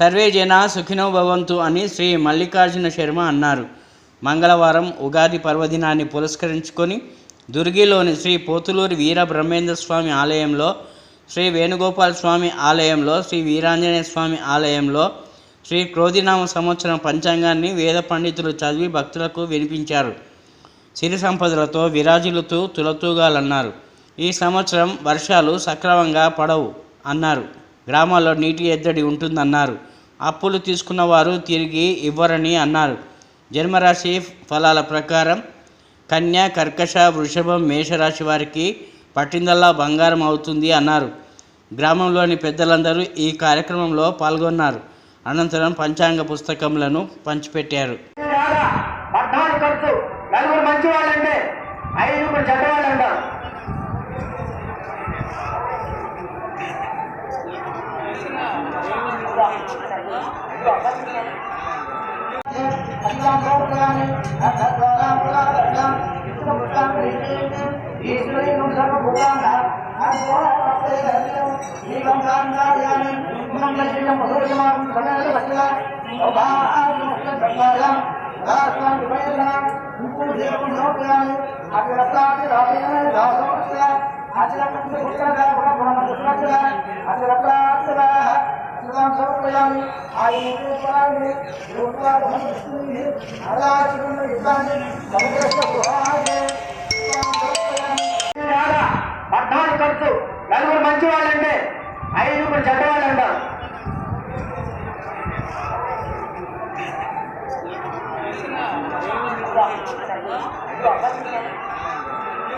Survey జనా సుఖినో భవంతు అని శ్రీ మల్లికార్జున శర్మ అన్నారు. మంగళవారం ఉగాది పర్వదినాన్ని పురస్కరించుకొని దుర్గిలోని శ్రీ పోతులూరి వీర బ్రహ్మేంద్ర స్వామి ఆలయంలో, శ్రీ వేణుగోపాల స్వామి ఆలయంలో, శ్రీ వీరాంజనేయ స్వామి ఆలయంలో శ్రీ క్రోధినామ సంవత్సరం పంచాంగాన్ని వేద పండితులు చదివి భక్తులకు వినిపించారు. సిరి సంపదలతో విరాజిల్లుతూ తులతూగాలన్నారు. ఈ సంవత్సరం వర్షాలు సక్రమంగా పడవు అన్నారు. గ్రామాల్లో నీటి ఎద్దడి ఉంటుందన్నారు. అప్పులు తీసుకున్న వారు తిరిగి ఇవ్వరని అన్నారు. జన్మరాశి ఫలాల ప్రకారం కన్య, కర్కశ, వృషభం, మేషరాశి వారికి పట్టిందల్లా బంగారం అవుతుంది అన్నారు. గ్రామంలోని పెద్దలందరూ ఈ కార్యక్రమంలో పాల్గొన్నారు. అనంతరం పంచాంగ పుస్తకములను పంచిపెట్టారు. ఖర్చు నలుగురు మంచి వాళ్ళంటే 5 చెడ్డవాళ్ళు అంటారు.